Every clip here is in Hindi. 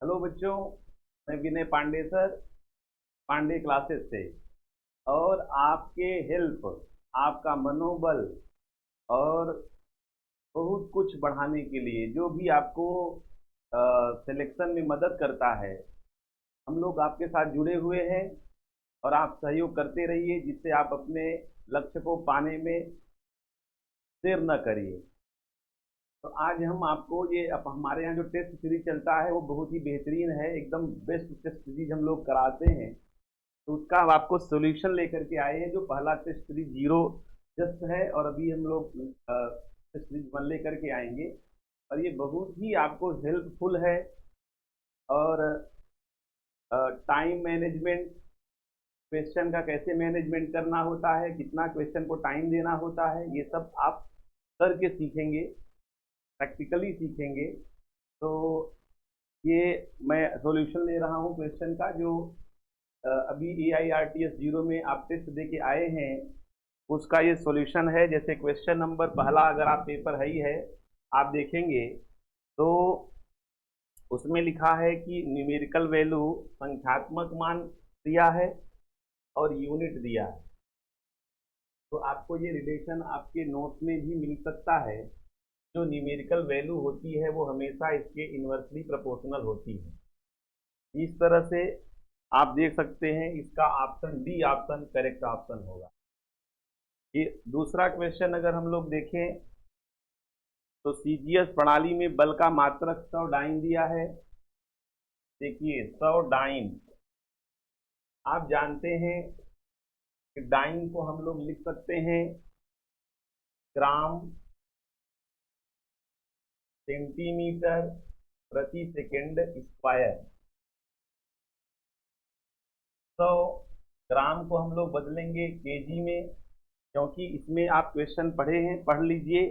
हेलो बच्चों। मैं विनय पांडे सर, पांडे क्लासेस से। और आपके हेल्प, आपका मनोबल और बहुत कुछ बढ़ाने के लिए जो भी आपको सिलेक्शन में मदद करता है, हम लोग आपके साथ जुड़े हुए हैं। और आप सहयोग करते रहिए जिससे आप अपने लक्ष्य को पाने में देर न करिए। तो आज हम आपको ये हमारे यहाँ जो टेस्ट सीरीज चलता है वो बहुत ही बेहतरीन है, एकदम बेस्ट टेस्ट सीरीज हम लोग कराते हैं। तो उसका अब आपको सॉल्यूशन लेकर के आए हैं। जो पहला टेस्ट सीरीज जीरो जस्ट है और अभी हम लोग टेस्ट सीरीज वन लेकर के आएंगे। और ये बहुत ही आपको हेल्पफुल है। और टाइम मैनेजमेंट, क्वेश्चन का कैसे मैनेजमेंट करना होता है, कितना क्वेश्चन को टाइम देना होता है, ये सब आप करके सीखेंगे, प्रैक्टिकली सीखेंगे। तो ये मैं सॉल्यूशन ले रहा हूँ क्वेश्चन का, जो अभी AIRTS जीरो में आप टेस्ट दे के आए हैं, उसका ये सॉल्यूशन है। जैसे क्वेश्चन नंबर पहला, अगर आप पेपर है ही है, आप देखेंगे तो उसमें लिखा है कि न्यूमेरिकल वैल्यू, संख्यात्मक मान दिया है और यूनिट दिया है। तो आपको ये रिलेशन आपके नोट्स में भी मिल सकता है। जो न्यूमेरिकल वैल्यू होती है वो हमेशा इसके इन्वर्सली प्रोपोर्शनल होती है। इस तरह से आप देख सकते हैं, इसका option D option correct option होगा। ये दूसरा क्वेश्चन अगर हम लोग देखें तो CGS प्रणाली में बल का मात्रक 100 डाइन दिया है। देखिए 100 डाइन, आप जानते हैं कि डाइन को हम लोग लिख सकते हैं ग्राम सेंटीमीटर प्रति सेकेंड स्क्वायर। 100 ग्राम को हम लोग बदलेंगे केजी में, क्योंकि इसमें आप क्वेश्चन पढ़े हैं, पढ़ लीजिए।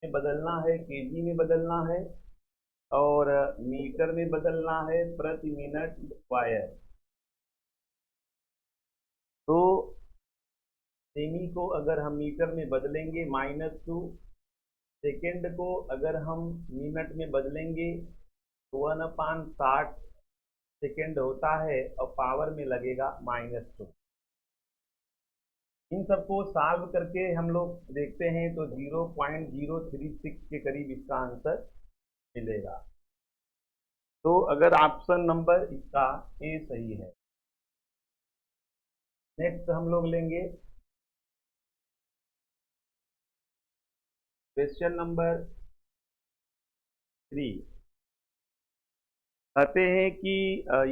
में बदलना है, केजी में बदलना है और मीटर में बदलना है प्रति मिनट स्क्वायर। तो सेमी को अगर हम मीटर में बदलेंगे -2, सेकेंड को अगर हम मिनट में बदलेंगे तो 1/60 सेकेंड होता है और पावर में लगेगा -2। इन सबको सॉल्व करके हम लोग देखते हैं तो 0.036 के करीब इसका आंसर मिलेगा। तो अगर ऑप्शन नंबर इसका ए सही है। नेक्स्ट हम लोग लेंगे क्वेश्चन नंबर 3। कहते हैं कि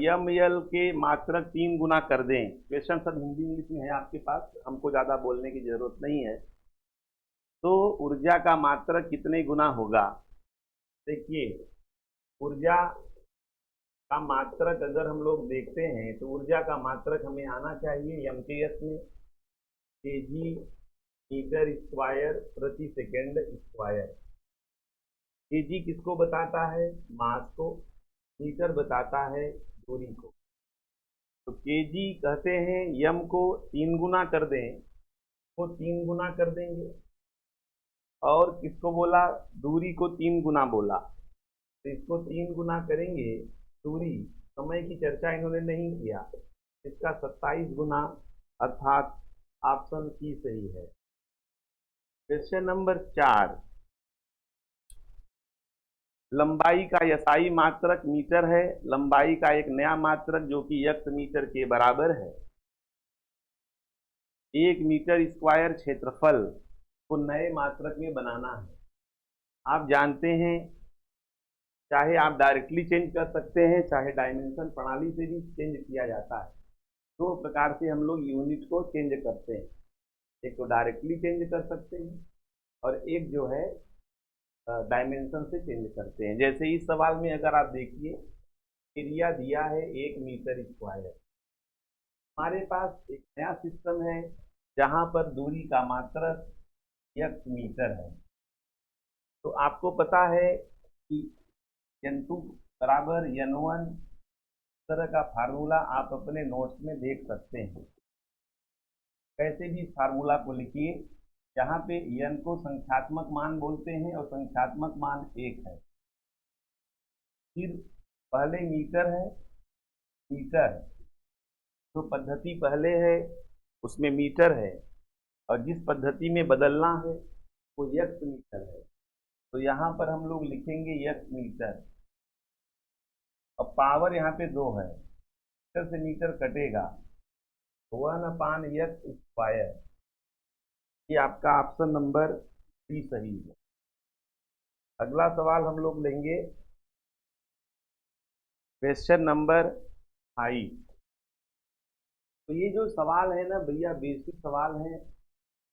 ML के मात्रक 3 गुना कर दें। क्वेश्चन सब हिंदी इंग्लिश में है आपके पास, हमको ज़्यादा बोलने की जरूरत नहीं है। तो ऊर्जा का मात्रक कितने गुना होगा? देखिए, ऊर्जा का मात्रक अगर हम लोग देखते हैं तो ऊर्जा का मात्रक हमें आना चाहिए MKS में, केजी मीटर स्क्वायर प्रति सेकेंड स्क्वायर। केजी किसको बताता है? मास को। मीटर बताता है दूरी को। तो केजी कहते हैं यम को 3 गुना कर दें, तो 3 गुना कर देंगे। और किसको बोला? दूरी को 3 गुना बोला, तो इसको 3 गुना करेंगे। दूरी, समय की चर्चा इन्होंने नहीं किया, इसका 27 गुना, अर्थात ऑप्शन सी सही है। Question number 4। लंबाई का SI मात्रक मीटर है। लंबाई का एक नया मात्रक जो कि x मीटर के बराबर है। 1 मीटर स्क्वायर क्षेत्रफल को नए मात्रक में बनाना है। आप जानते हैं, चाहे आप डायरेक्टली चेंज कर सकते हैं, चाहे डायमेंशन प्रणाली से भी चेंज किया जाता है। दो प्रकार से हम लोग यूनिट को चेंज करते हैं, एक तो डायरेक्टली चेंज कर सकते हैं और एक जो है डायमेंशन से चेंज करते हैं। जैसे इस सवाल में अगर आप देखिए, एरिया दिया है 1 मीटर स्क्वायर। हमारे पास एक नया सिस्टम है जहां पर दूरी का मात्रक x मीटर है। तो आपको पता है कि N2 बराबर N1, तरह का फार्मूला आप अपने नोट्स में देख सकते हैं। कैसे भी फार्मूला को लिखिए, यहाँ पे n को संख्यात्मक मान बोलते हैं और संख्यात्मक मान 1 है। फिर पहले मीटर है, मीटर जो पद्धति पहले है उसमें मीटर है, और जिस पद्धति में बदलना है वो यक्स मीटर है। तो यहाँ पर हम लोग लिखेंगे यक्स मीटर। अब पावर यहाँ पे 2 है, मीटर से मीटर कटेगा, 1/x²। ये आपका ऑप्शन नंबर डी सही है। अगला सवाल हम लोग लेंगे क्वेश्चन नंबर 5। तो ये जो सवाल है ना भैया, बेसिक सवाल है,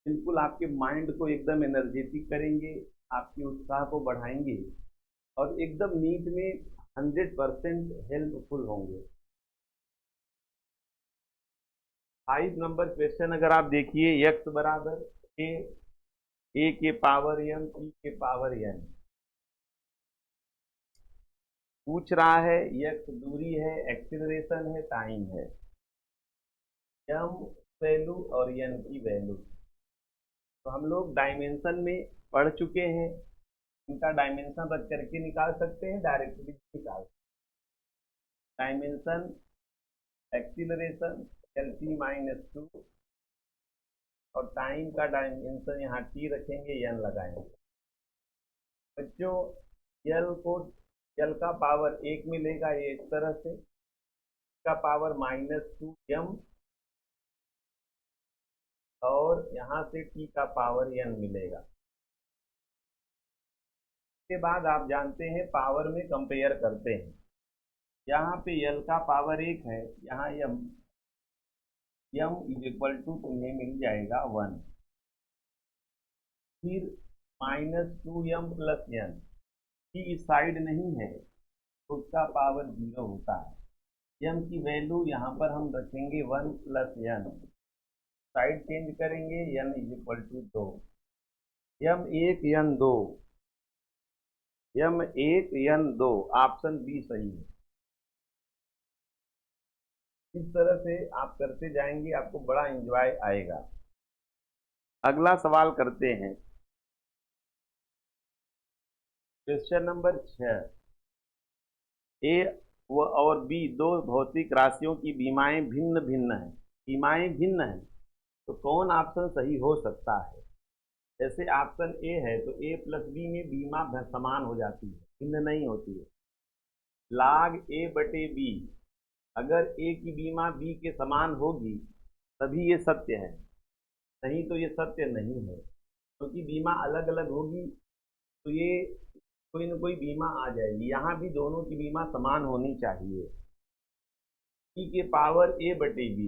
बिल्कुल आपके माइंड को एकदम एनर्जेटिक करेंगे, आपके उत्साह को बढ़ाएंगे और एकदम नीट में 100% हेल्पफुल होंगे। 5 नंबर क्वेश्चन अगर आप देखिए, x बराबर a के पावर n e के पावर n पूछ रहा है। x दूरी है, एक्सीलरेशन है, टाइम है, m वैल्यू और n की वैल्यू। तो हम लोग डायमेंशन में पढ़ चुके हैं, इनका डायमेंशन रख करके निकाल सकते हैं, डायरेक्टली निकाल सकते हैं। डायमेंशन एक्सीलरेशन LT-2 और टाइम का डायमेंशन यहाँ t रखेंगे, n लगाएंगे। बच्चों L का पावर 1 मिलेगा, ये इस तरह से, का पावर -2m और यहाँ से t का पावर n मिलेगा। इसके बाद आप जानते हैं पावर में कंपेयर करते हैं। यहाँ पे L का पावर 1 है, यहाँ m तुम्हें मिल जाएगा 1। फिर -2m + n, t इस साइड नहीं है तो उसका पावर 0 होता है। m की वैल्यू यहाँ पर हम रखेंगे 1 + n, साइड चेंज करेंगे, n = 2, m1 n2, m1 n2, option B सही है। इस तरह से आप करते जाएंगे, आपको बड़ा एंजॉय आएगा। अगला सवाल करते हैं, क्वेश्चन नंबर 6। ए और बी दो भौतिक राशियों की बीमाएं भिन्न भिन्न हैं। बीमाएं भिन्न हैं तो कौन ऑप्शन सही हो सकता है? जैसे ऑप्शन ए है तो a + b में बीमा समान हो जाती है, भिन्न नहीं होती है। log a/b, अगर a की बीमा b के समान होगी तभी ये सत्य है, नहीं तो ये सत्य नहीं है। क्योंकि बीमा अलग अलग होगी तो ये कोई न कोई बीमा आ जाएगी। यहाँ भी दोनों की बीमा समान होनी चाहिए, e के पावर a/b,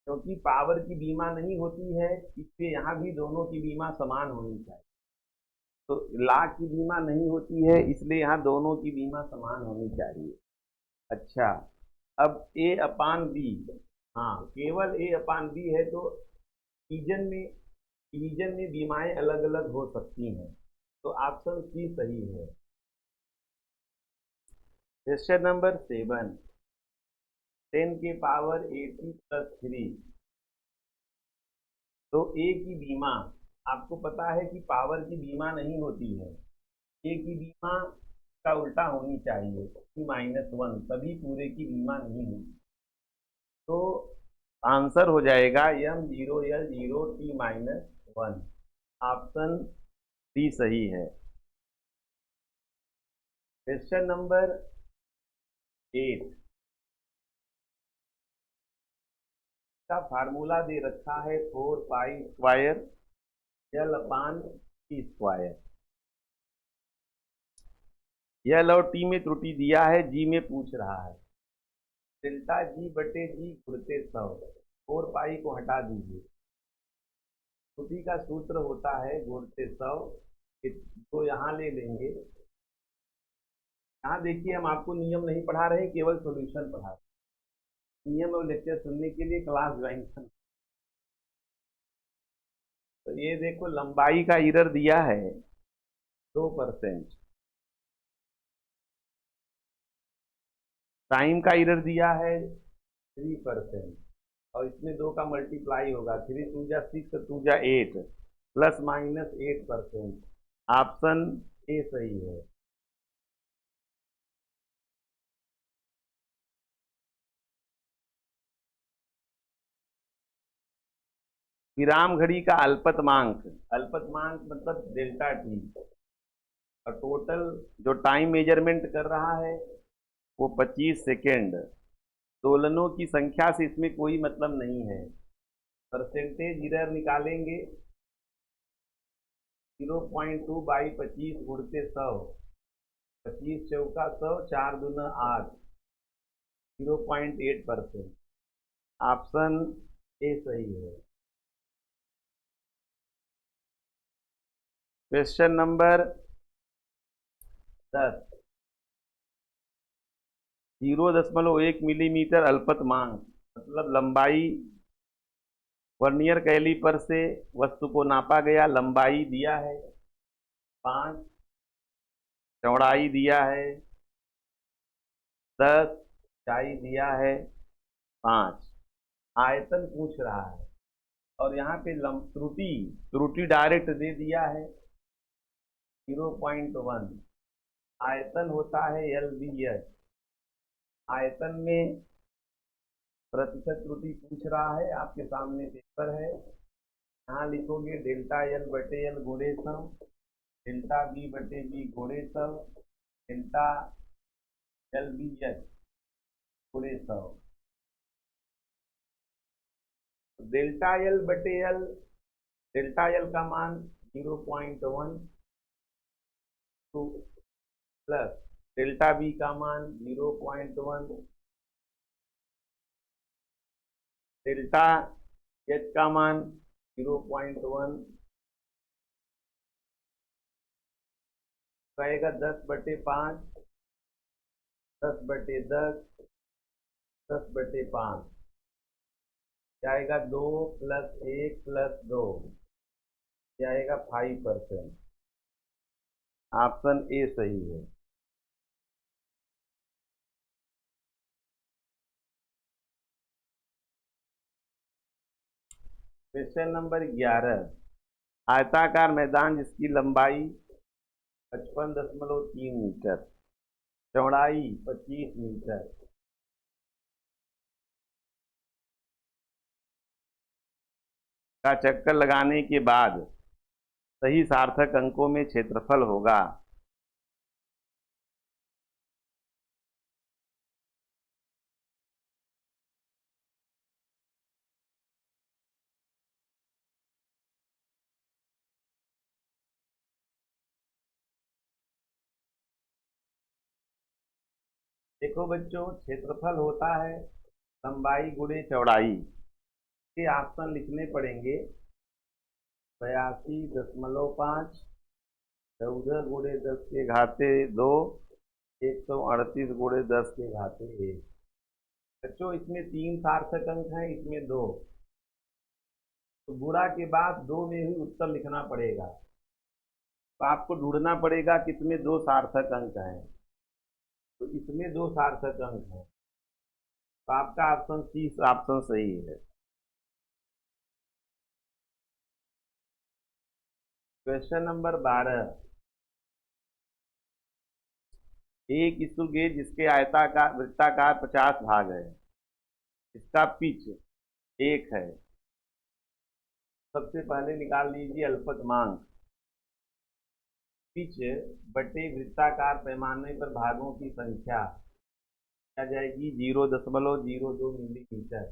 क्योंकि पावर की बीमा नहीं होती है, इसलिए यहाँ भी दोनों की बीमा समान होनी चाहिए। तो लाख की बीमा नहीं होती है, इसलिए यहाँ दोनों की बीमा समान होनी चाहिए। अच्छा, अब a/b, हाँ केवल a/b है तो डिवीजन में बीमाएं अलग अलग हो सकती हैं, तो ऑप्शन सी सही है। क्वेश्चन नंबर 7, 10 के पावर 80 + 3, तो ए की बीमा, आपको पता है कि पावर की बीमा नहीं होती है, ए की बीमा का उल्टा होनी चाहिए, -1, तभी पूरे की बीमा नहीं होगी। तो आंसर हो जाएगा m0l0 t-1, ऑप्शन डी सही है। क्वेश्चन नंबर 8 का फार्मूला दे रखा है 4π² L/t²। L और t में त्रुटि दिया है, g में पूछ रहा है। ΔG/g गुणित 100, 4π को हटा दीजिए, त्रुटि का सूत्र होता है गुणित 100, तो यहाँ ले लेंगे। यहाँ देखिए, हम आपको नियम नहीं पढ़ा रहे, केवल सॉल्यूशन पढ़ा रहे। नियम और लेक्चर सुनने के लिए क्लास ज्वाइन करना। तो ये देखो, लंबाई का एरर दिया है 2%, टाइम का एरर दिया है 3%, और इसमें 2 का मल्टीप्लाई होगा, 3 × 2 = 6, 2 × 8, ±8%, ऑप्शन ए सही है। विराम घड़ी का अल्पतमांक, अल्पतमांक मतलब डेल्टा टी, और टोटल जो टाइम मेजरमेंट कर रहा है वो 25 सेकेंड। दोलनों की संख्या से इसमें कोई मतलब नहीं है। परसेंटेज एरर निकालेंगे, 0.2 बाई 25 गुणते 100, 25 चौका 100, 4 दूना 8, 0.8%। ऑप्शन ए सही है। क्वेश्चन नंबर 10, 0.1 मिलीमीटर अल्पतमांक मतलब लंबाई। वर्नियर कैलीपर से वस्तु को नापा गया, लंबाई दिया है 5, चौड़ाई दिया है 10, ऊंचाई दिया है 5, आयतन पूछ रहा है, और यहाँ पे त्रुटि त्रुटि डायरेक्ट दे दिया है 0.1। आयतन होता है LBH। आयतन में प्रतिशत त्रुटि पूछ रहा है, आपके सामने पेपर है। यहाँ लिखोगे डेल्टा L बटे L गुणे सम, डेल्टा B बटे B गुणे सम, डेल्टा LBH गुणे सम। डेल्टा L बटे L, डेल्टा L का मान 0.1 प्लस डेल्टा B का मान 0.1, डेल्टा H का मान 0.1, रहेगा 10/5, 10/10, 10/5, जाएगा 2 + 1 + 2, जाएगा 5%। ऑप्शन ए सही है। क्वेश्चन नंबर 11, आयताकार मैदान जिसकी लंबाई 55.3 मीटर, चौड़ाई 25 मीटर, का चक्कर लगाने के बाद सही सार्थक अंकों में क्षेत्रफल होगा। देखो बच्चों, क्षेत्रफल होता है लंबाई गुणे चौड़ाई के ऑप्शन लिखने पड़ेंगे। 82.5, 14 गुणे 10 के घाते 2, 138 गुणे 10 के घाते 1। बच्चों इसमें 3 सार्थक अंक हैं, इसमें 2, तो गुणा के बाद 2 में ही उत्तर लिखना पड़ेगा। तो आपको ढूंढना पड़ेगा कितने 2 सार्थक अंक हैं। तो इसमें 2 सार्थक अंक हैं, तो आपका ऑप्शन सी ऑप्शन सही है। क्वेश्चन नंबर 12, एक स्क्रू गेज जिसके आयताकार वृत्ताकार 50 भाग है, इसका पिच 1 है। सबसे पहले निकाल लीजिए अल्पतमांक। पिच बटे वृत्ताकार पैमाने पर भागों की संख्या आ जाएगी 0.02 मिलीमीटर।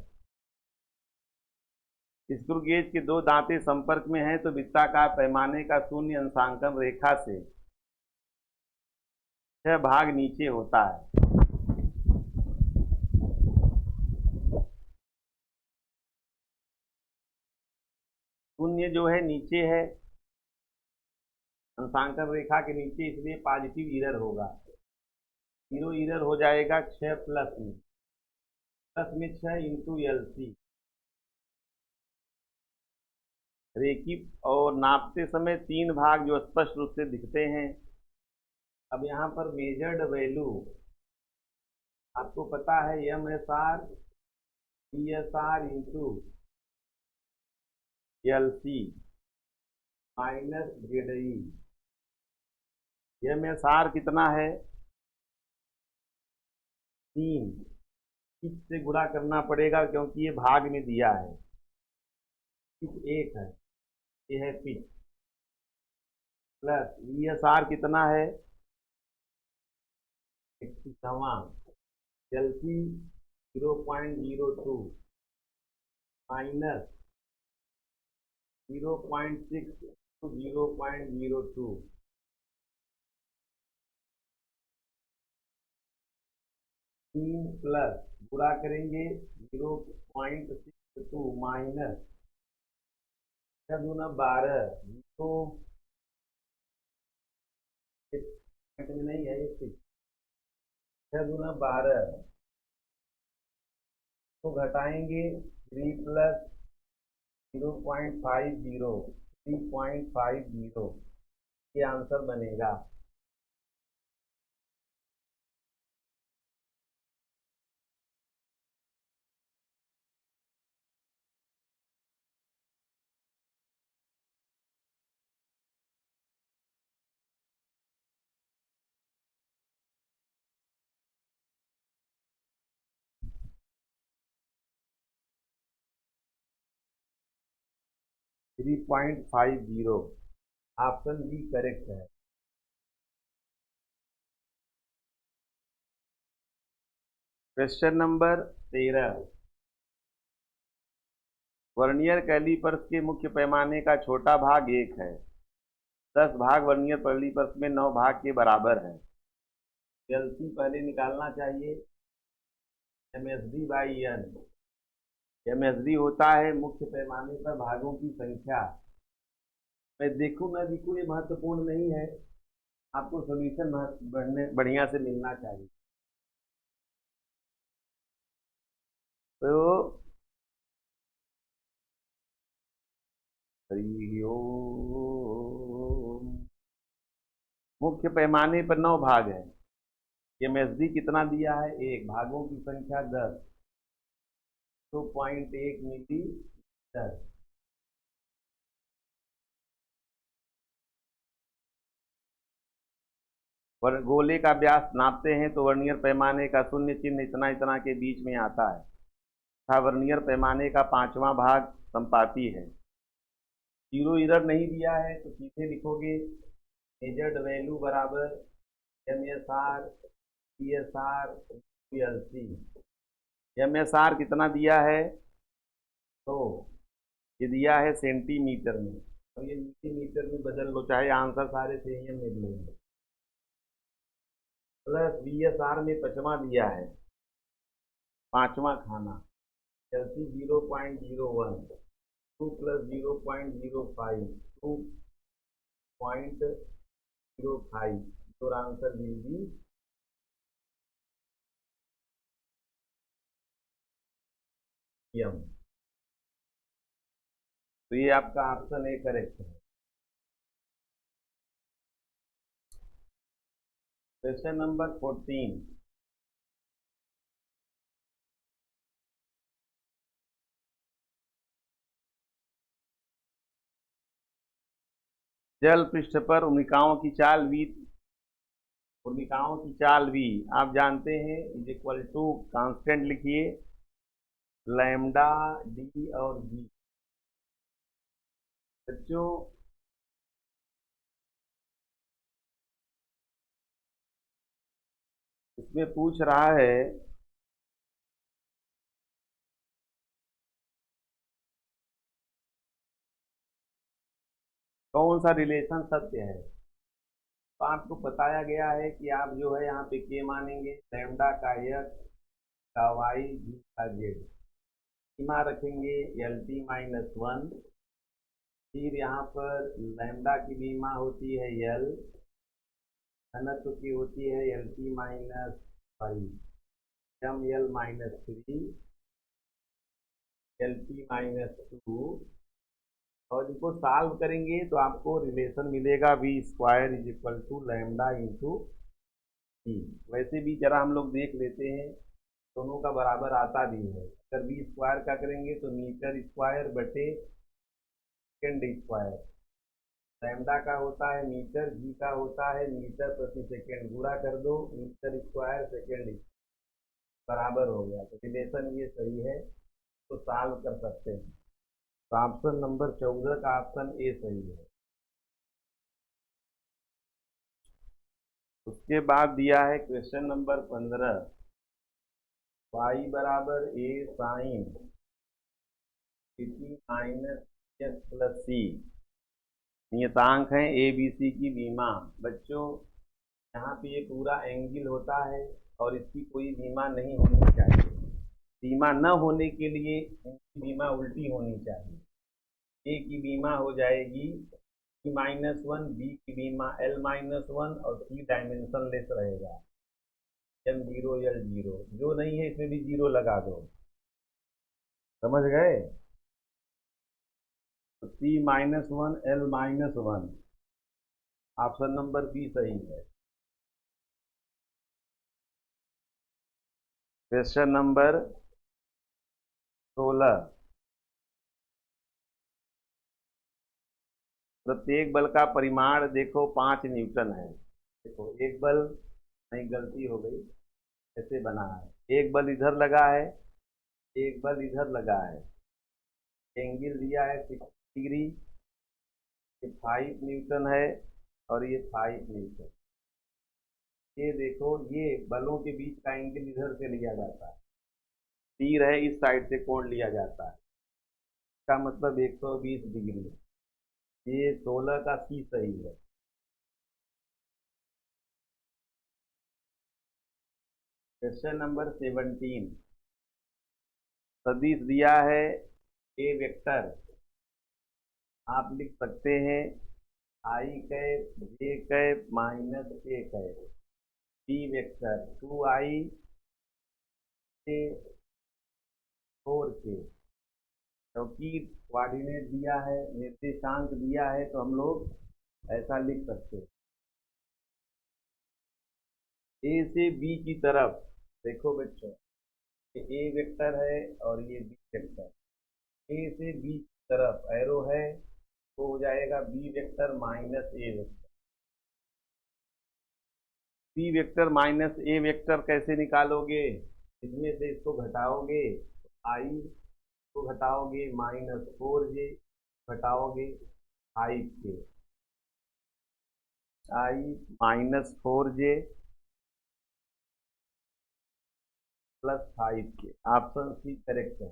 स्क्रू गेज के 2 दांते संपर्क में हैं तो वृत्ताकार पैमाने का 0 अंशांकन रेखा से 6 भाग नीचे होता है। शून्य जो है नीचे है अंशांकन रेखा के नीचे, इसलिए पॉजिटिव एरर होगा। 0 एरर हो जाएगा 6 प्लस में 6 इंटू LC। रेखिक और नापते समय 3 भाग जो स्पष्ट रूप से दिखते हैं। अब यहाँ पर मेजर्ड वैल्यू आपको पता है MSR PSR into LC minus ZE। MSR कितना है 3, इससे गुणा करना पड़ेगा क्योंकि ये भाग में दिया है। पिच 1 है, ये है पिच, प्लस VSR कितना है 67, LC 0.02 माइनस 0.6 to 0.02, 3 प्लस गुणा करेंगे 0.62 माइनस 6 दूना 12, तो में नहीं है ये 6 दूना 12, तो घटाएंगे 3 प्लस 0.50, 3.50, ये आंसर बनेगा। Three point 50, option B correct है। क्वेश्चन नंबर 13, वर्नियर कैलीपर्स के मुख्य पैमाने का छोटा भाग 1 है, 10 भाग वर्नियर कैलीपर्स में 9 भाग के बराबर है। एलसी पहले निकालना चाहिए, MSD बाई एन। MSD होता है मुख्य पैमाने पर भागों की संख्या। मैं देखूं ना दिखूं ये महत्वपूर्ण नहीं है, आपको सोल्यूशन बढ़िया से मिलना चाहिए। तो हरि ओम। मुख्य पैमाने पर 9 भाग है, MSD कितना दिया है 1, भागों की संख्या 10, तो 0.1 मिलीमीटर। गोले का व्यास नापते हैं तो वर्नियर पैमाने का शून्य चिन्ह इतना इतना के बीच में आता है तथा वर्नियर पैमाने का 5वां भाग संपाती है। जीरो इरर नहीं दिया है तो सीधे लिखोगे मेजर्ड वैल्यू बराबर MSR PSR PLC। MSR कितना दिया है, तो ये दिया है सेंटीमीटर में, और ये मिलीमीटर में बदल लो, चाहे आंसर सारे सेम मिल लेंगे। प्लस VSR में 5वां दिया है, 5वां खाना, LC 0.01, 2 plus 0.05, 2.05, your answer will be M। तो ये आपका ऑप्शन ए करेक्ट है। क्वेश्चन नंबर 14, जल पृष्ठ पर उर्मिकाओं की चाल V आप जानते हैं इज इक्वल टू, कांस्टेंट लिखिए लैम्डा D और V। बच्चों इसमें पूछ रहा है कौन सा रिलेशन सत्य है। तो आपको बताया गया है कि आप जो है यहाँ पे के मानेंगे, लैम्डा का x का y v का z, सीमा रखेंगे LT-1, फिर यहाँ पर लैम्डा की बीमा होती है L, घनत्व की होती है LT-5, ML-3, LT-2, और इनको सॉल्व करेंगे तो आपको रिलेशन मिलेगा V² is equal to lambda into T. वैसे भी जरा हम लोग देख लेते हैं, दोनों का बराबर आता भी है। अगर V² का करेंगे तो मीटर स्क्वायर बटे सेकेंड स्क्वायर, लैम्डा का होता है मीटर, जी का होता है मीटर प्रति सेकेंड, गुणा कर दो मीटर स्क्वायर सेकेंड बराबर हो गया। तो रिलेशन ये सही है, तो सॉल्व कर सकते हैं। तो ऑप्शन नंबर 14 का ऑप्शन ए सही है। उसके बाद दिया है क्वेश्चन नंबर 15, y बराबर ए साइन सी माइनस एस प्लस सी। नियतांक है ए बी सी की बीमा। बच्चों यहाँ पे ये पूरा एंगल होता है और इसकी कोई बीमा नहीं होनी चाहिए। बीमा न होने के लिए इनकी बीमा उल्टी होनी चाहिए। ए की बीमा हो जाएगी -1, बी की बीमा L-1 और सी डायमेंशन लेस रहेगा, M0 L0। जो नहीं है इसमें भी 0 लगा दो। समझ गए? तो C-1 L-1, option number B सही है। क्वेश्चन नंबर 16, प्रत्येक बल का परिमाण देखो 5 न्यूटन है। देखो एक बल, नहीं गलती हो गई, ऐसे बना है। एक बल इधर लगा है, एक बल इधर लगा है। एंगल दिया है 60 डिग्री। ये 5 न्यूटन है और ये 5 न्यूटन। ये देखो ये बलों के बीच का एंगल इधर से लिया जाता है। तीर है इस साइड से कोण लिया जाता है। इसका मतलब 120 डिग्री। ये 16 का सी सही है। क्वेश्चन नंबर 17, सदिश दिया है ए वेक्टर। आप लिख सकते हैं आई cap J cap minus A cap. B vector 2i के 4k, क्योंकि कोऑर्डिनेट दिया है, निर्देशांक दिया है, तो हम लोग ऐसा लिख सकते हैं। ए से बी की तरफ देखो बच्चों, ये ए वेक्टर है और ये बी वेक्टर। ए से बी की तरफ एरो है तो हो जाएगा B vector minus A vector. B vector minus A vector कैसे निकालोगे? इसमें से इसको घटाओगे, आई को घटाओगे -4j, घटाओगे 5k, I -4j plus 5k। Option C correct है।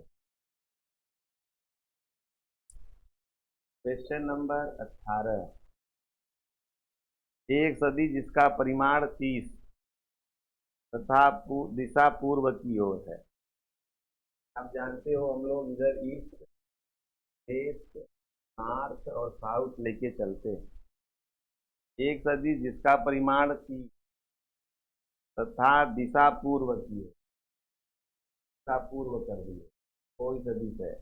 क्वेश्चन नंबर 18, एक सदिश जिसका परिमाण 30 तथा दिशा पूर्व की ओर है। आप जानते हो हम लोग इधर ईस्ट वेस्ट नॉर्थ और साउथ लेके चलते हैं। एक सदिश जिसका परिमाण 30 तथा दिशा पूर्व की ओर, दिशा पूर्व कर दिए, कोई सदिश है।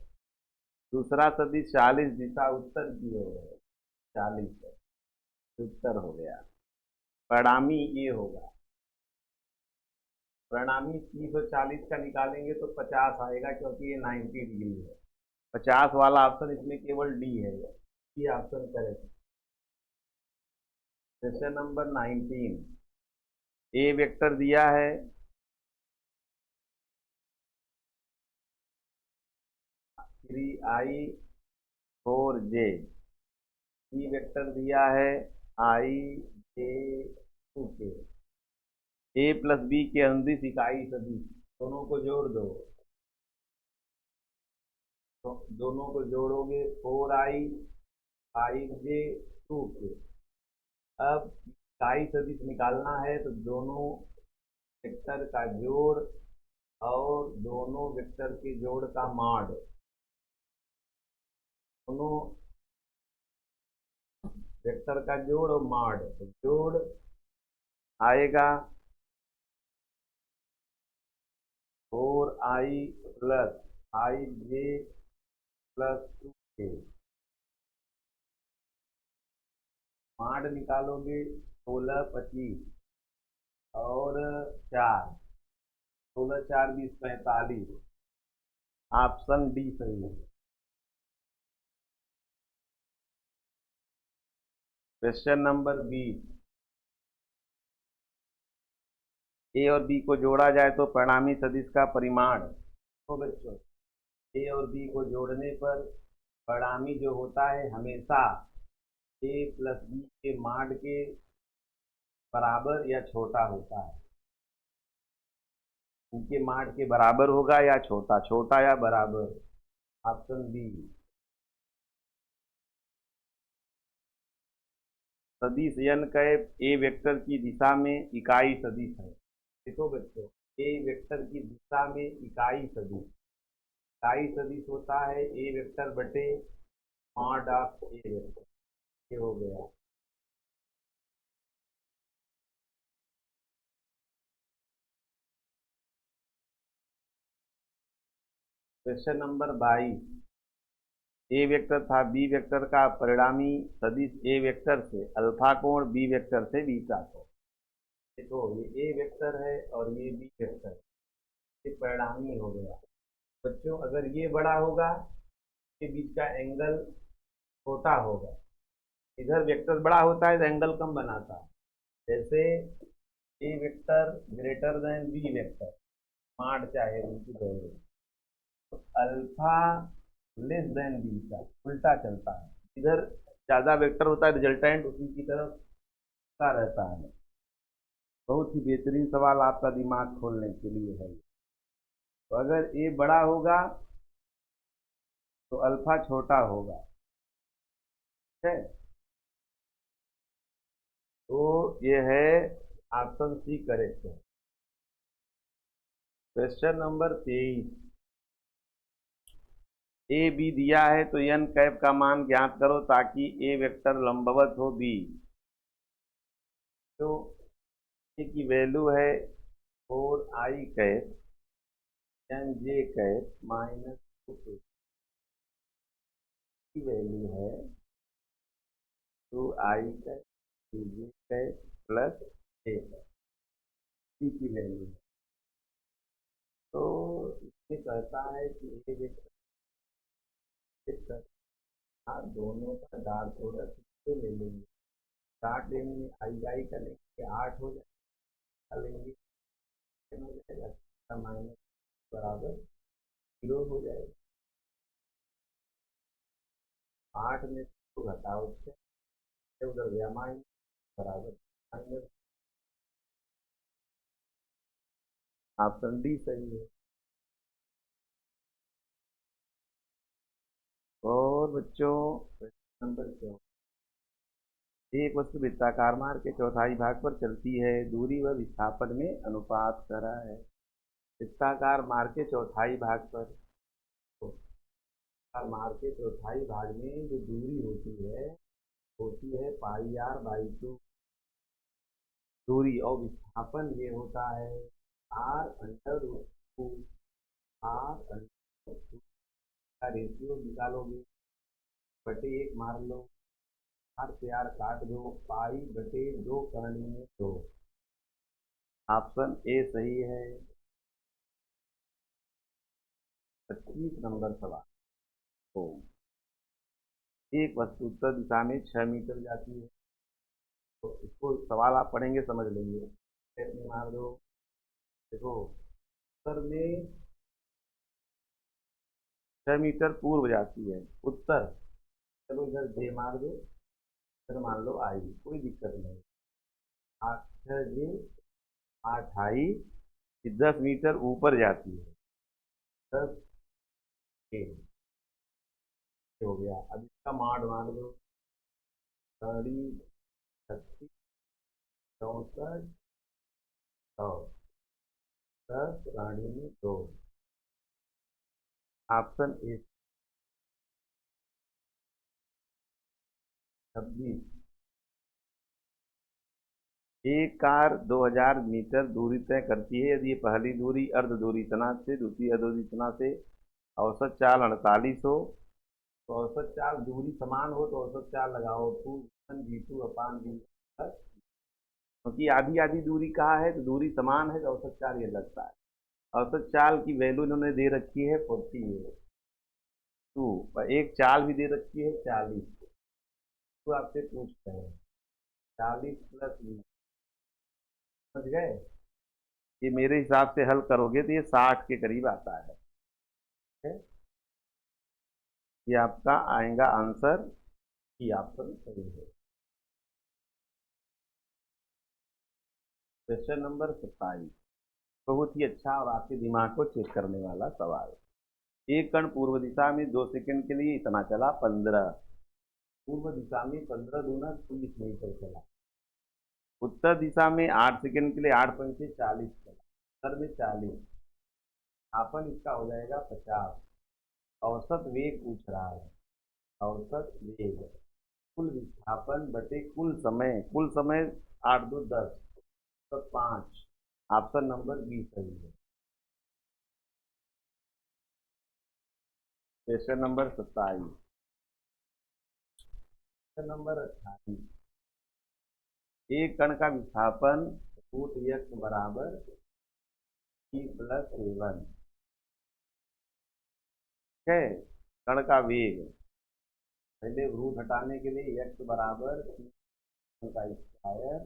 दूसरा सदिश 40 दिशा उत्तर की ओर है, 40 है, उत्तर हो गया। परिणामी ये होगा। परिणामी 30 और 40 का निकालेंगे तो 50 आएगा, क्योंकि ये 90 डिग्री है। 50 वाला ऑप्शन इसमें केवल डी है, ये ऑप्शन करेक्ट। क्वेश्चन नंबर 19, ए वेक्टर दिया है 3i 4j, बी वेक्टर दिया है i j 2k। A plus B के अनुदिश इकाई सदिश, दोनों को जोड़ दो। तो दोनों को जोड़ोगे 4i 5j 2k। अब इकाई सदिश निकालना है तो दोनों वेक्टर का जोड़ और दोनों वेक्टर के जोड़ का मॉड, दोनों वेक्टर का जोड़ और मॉड, तो जोड़ आएगा 4i plus 5j plus 2k। Mod निकालोगे 16 25 और 4, 16 4 20 45। ऑप्शन डी सही है। क्वेश्चन नंबर 20, ए और बी को जोड़ा जाए तो परिणामी सदिश का परिमाण। तो बच्चों ए और बी को जोड़ने पर परिणामी जो होता है हमेशा ए प्लस बी के माड के बराबर या छोटा होता है। इनके माड के बराबर होगा या छोटा, छोटा या बराबर, ऑप्शन बी। सदिश n कैप ए वेक्टर की दिशा में इकाई सदिश है। देखो बच्चों, ए वेक्टर की दिशा में इकाई सदिश, इकाई सदिश होता है ए वेक्टर बटे मॉड ऑफ ए वेक्टर। ये हो गया। क्वेश्चन नंबर 22, ए वेक्टर था बी वेक्टर का परिणामी सदिश ए वेक्टर से अल्फा कोण बी वेक्टर से बीटा कोण। देखो ये ए वेक्टर है और ये बी वेक्टर, ये परिणामी हो गया। बच्चों अगर ये बड़ा होगा के बीच का एंगल छोटा होगा, इधर वेक्टर बड़ा होता है तो एंगल कम बनाता है। जैसे A vector greater than B vector, mod चाहे उनकी value, alpha less than beta उल्टा चलता है। इधर ज्यादा वेक्टर होता है, रिजल्टेंट उसी की तरफ का रहता है। बहुत ही बेहतरीन सवाल आपका दिमाग खोलने के लिए है। तो अगर ए बड़ा होगा तो अल्फा छोटा होगा, ठीक है। तो ये है ऑप्शन सी करेक्ट है। क्वेश्चन नंबर 23, ए बी दिया है तो एन कैप का मान ज्ञात करो ताकि ए वेक्टर लंबवत हो बी। तो ए की वैल्यू है 4i cap and J cap minus 2 की वैल्यू है 2i cap J cap plus A C की वैल्यू है। तो इसमें कहता है कि ए वेक्टर दोनों का डॉट प्रोडक्ट तो ले लेंगे, डॉट लेने में आई का लेंगे 8 हो जाएगा, लेंगे हो जाएगा माइनस बराबर 0 हो जाएगा। 8 में तो घटाओ उससे उधर गया माइनस बराबर माइनस। ऑप्शन डी सही है। और बच्चों क्वेश्चन नंबर 4, एक वस्तु वृत्ताकार मार्ग के चौथाई भाग पर चलती है, दूरी व विस्थापन में अनुपात कर रहा है। वृत्ताकार मार्ग के चौथाई भाग पर, तो मार्ग के चौथाई भाग में जो दूरी होती है पाई आर बाई 2 दूरी, और विस्थापन ये होता है R under root 2, R under root 2 का रेशियो निकालोगे बटे 1 मार लो, आर से आर काट दो, पाई बटे 2 करने में 2। ऑप्शन ए सही है। 25 नंबर सवाल, तो एक वस्तु उत्तर दिशा में 6 मीटर जाती है, तो इसको सवाल आप पढ़ेंगे समझ लेंगे। में मार दो, देखो उत्तर में 6 मीटर पूर्व जाती है उत्तर, चलो इधर जे मार दो, इधर मान लो आई, कोई दिक्कत नहीं। 8 जे 8 आई 10 मीटर ऊपर जाती है, 10 के हो गया। अब इसका माड मार दो, 30 36 64 100, 10 रानी में 2। Option A. 26, एक कार 2000 मीटर दूरी तय करती है, यदि पहली दूरी अर्ध दूरी इतना से दूसरी अर्ध दूरी इतना से औसत चाल 48 हो, तो औसत चाल दूरी समान हो तो औसत चाल लगाओ 2 अपान वी, क्योंकि आधी आधी दूरी कहा है तो दूरी समान है तो औसत चाल ये लगता है। औसत चाल की वैल्यू इन्होंने दे रखी है 42 और एक चाल भी दे रखी है 40। तो आपसे पूछते हैं 40 प्लस 20, समझ गए। ये मेरे हिसाब से हल करोगे तो ये 60 के करीब आता है, ठीक है? ये आपका आएगा आंसर, ई ऑप्शन सही है। क्वेश्चन नंबर 27, बहुत ही अच्छा और आपके दिमाग को चेक करने वाला सवाल। एक कण पूर्व दिशा में 2 सेकंड के लिए इतना चला 15, पूर्व दिशा में 15 दूना 30 मीटर चला, उत्तर दिशा में 8 सेकंड के लिए 8 पंचे 40 चला, उत्तर में 40, विस्थापन इसका हो जाएगा 50। औसत वेग पूछ रहा है, औसत वेग, कुल विस्थापन बटे कुल समय 8 2 10 तो 5, ऑप्शन नंबर बी सही है। क्वेश्चन नंबर 27, क्वेश्चन नंबर 28, एक कण का विस्थापन रूट x बराबर t+7, ठीक है। कण का वेग, पहले रूट हटाने के लिए x बराबर t का स्क्वायर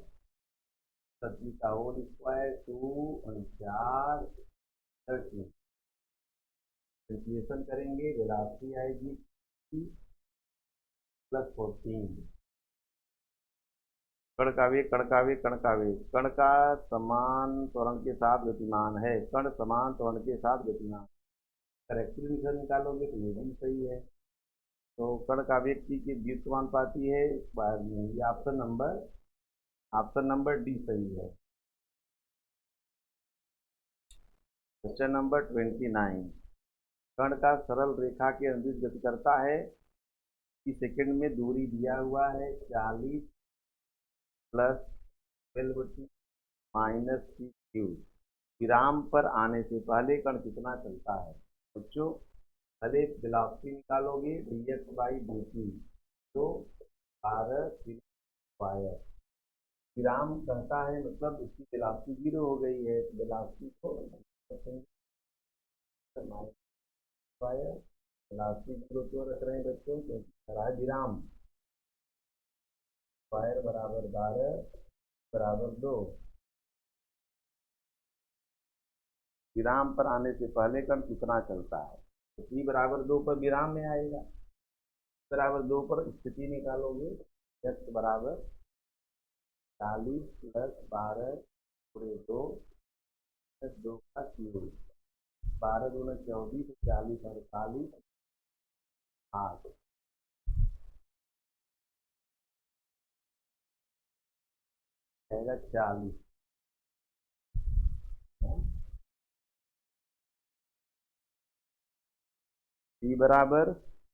सत्ती का होल स्क्वायर 2 और 4 13, कैलकुलेशन करेंगे, वेलोसिटी आएगी +14। कण का वेग, कण का वेग, कण का वेग, कण का समान त्वरण के साथ गतिमान है, कण समान त्वरण के साथ गतिमान, अगर एक्सप्रेशन निकालोगे तो ये भी सही है। तो कण का वेग t के व्युत्क्रमानुपाती है, ये ऑप्शन नंबर डी सही है। क्वेश्चन नंबर 29, कण का सरल रेखा के अनुदिश गति करता है कि सेकंड में दूरी दिया हुआ है 40 प्लस 12 माइनस q, विराम पर आने से पहले कण कितना चलता है। बच्चों पहले वेलोसिटी निकालोगे dx/dt, तो 12 स्क्वायर, विराम कहता है मतलब इसकी वेलोसिटी 0 हो गई है, वेलोसिटी को स्क्वायर, वेलोसिटी 0 क्यों रख रहे हैं बच्चों, क्योंकि कह रहा है विराम, स्क्वायर बराबर 12 बराबर 2, विराम पर आने से पहले कण कितना चलता है, तो t बराबर 2 पर विराम में आएगा, बराबर 2 पर स्थिति निकालोगे, x बराबर 40 प्लस 12 पूरे 2 प्लस 2 का क्यूब, 12 दूना 24, 40 48 8, आएगा 40। t बराबर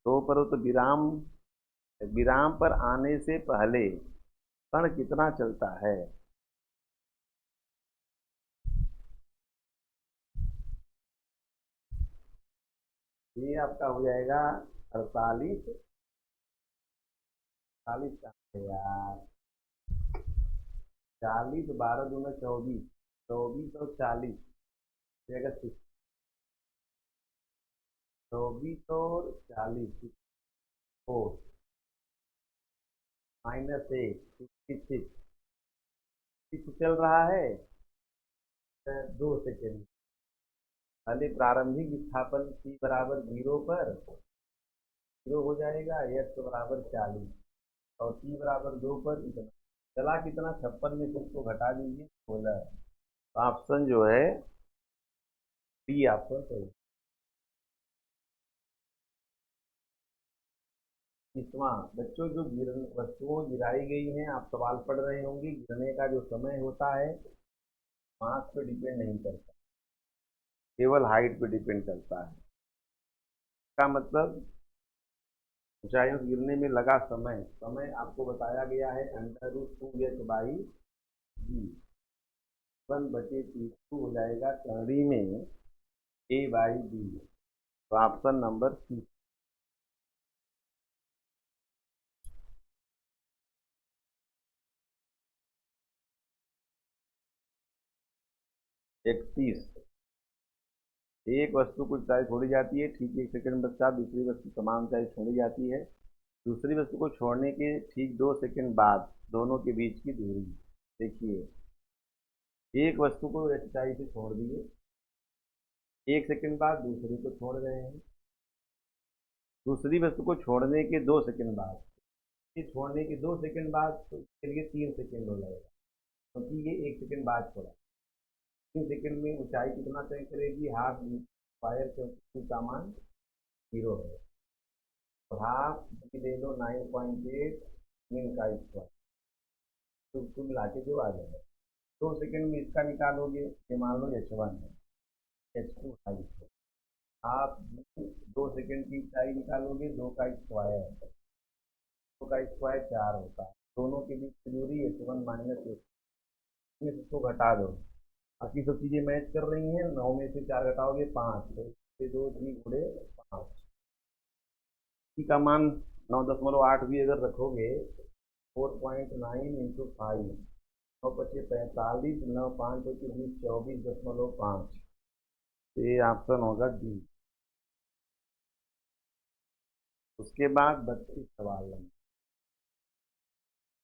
2 पर हो तो विराम पर आने से पहले कण कितना चलता है, ये आपका हो जाएगा 48, 40 का है यार, 40 12 दूना 24, 24 और 40 जाएगा 24 और 40 4 -1 66 चल रहा है 2 सेकेंड। पहले प्रारंभिक विस्थापन t बराबर 0 पर 0 हो जाएगा, x बराबर 40 और t बराबर 2 पर इतना चला, कितना 56 में से इसको घटा दीजिए 16, तो ऑप्शन जो है डी ऑप्शन सही। इसमें बच्चों जो वस्तुओं गिराई गई हैं, आप सवाल पढ़ रहे होंगे, गिरने का जो समय होता है मास पे डिपेंड नहीं करता, केवल हाइट पे डिपेंड करता है। इसका मतलब ऊंचाइयों से गिरने में लगा समय आपको बताया गया है √2h/g, 1/2 हो जाएगा टर्डी में a/b, तो ऑप्शन नंबर सी। 31, एक वस्तु को ऊंचाई छोड़ी जाती है, ठीक 1 सेकंड पश्चात दूसरी वस्तु समान ऊंचाई छोड़ी जाती है, दूसरी वस्तु को छोड़ने के ठीक 2 सेकंड बाद दोनों के बीच की दूरी, देखिए एक वस्तु को ऊंचाई से छोड़ दिए, 1 सेकंड बाद दूसरी को छोड़ रहे हैं, दूसरी वस्तु को छोड़ने के 2 सेकंड बाद, ये छोड़ने के 2 सेकंड बाद तो इसके लिए 3 सेकंड हो जाएगा, क्योंकि ये 1 सेकंड बाद छोड़ा। 3 सेकंड में ऊंचाई कितना तय करेगी, हाफ स्क्वायर, क्योंकि का मान 0 है। तो हाफ ले लो 9.8 मीन का स्क्वायर, तो उसको मिला के जो आ जाएगा 2 सेकंड में इसका निकालोगे, ये मान लो h1 है, h2 है। आप 2 सेकंड की ऊंचाई निकालोगे, 2 का स्क्वायर, 2 का स्क्वायर 4 होता है। दोनों के बीच की दूरी h1 माइनस h2, इसको घटा दो, बाकी सब चीज़ें मैच कर रही हैं। 9 में से 4 घटाओगे 5, तो इससे 2 3 गुणे 5, टी का मान 9.8 भी अगर रखोगे 4.9 इंटू 5, 9 पचे 45, 9 5 पचे 20, 24.5। ये ऑप्शन होगा डी। उसके बाद 32 सवाल नंबर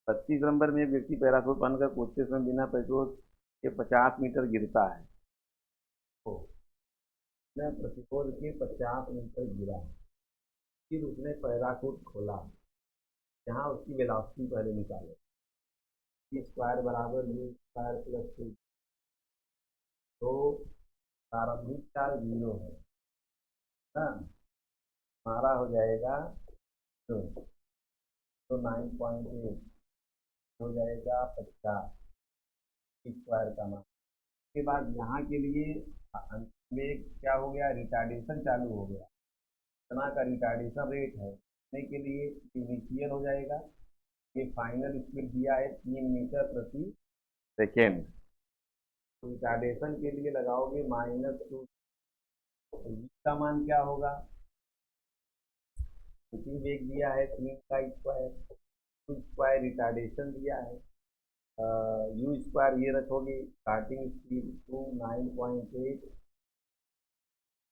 32 नंबर में एक व्यक्ति पैराशूट बनकर कूदते समय बिना पेट्रोल के 50 मीटर गिरता है, तो उसने प्रतिरोध के 50 मीटर गिरा, फिर उसने पैराशूट खोला, यहाँ उसकी वेलोसिटी पहले निकालो। ई स्क्वायर बराबर यू स्क्वायर प्लस 2, तो प्रारंभिक चार्ज 0 है ना, हमारा हो जाएगा तो 9.8 हो जाएगा 50 स्क्वायर का मान। उसके बाद यहाँ के लिए अंत में क्या हो गया, रिटार्डेशन चालू हो गया। इतना का रिटार्डेशन रेट है, इतने के लिए इनिशियल हो जाएगा। ये फाइनल स्पीड दिया है 3 मीटर प्रति सेकेंड, तो रिटार्डेशन के लिए लगाओगे -2, तो का मान क्या होगा, क्योंकि वेग दिया है 3 का स्क्वायर, 2 स्क्वायर रिटार्डेशन दिया है, यू स्क्वायर ये रखोगे, स्टार्टिंग स्पीड 2 9.8,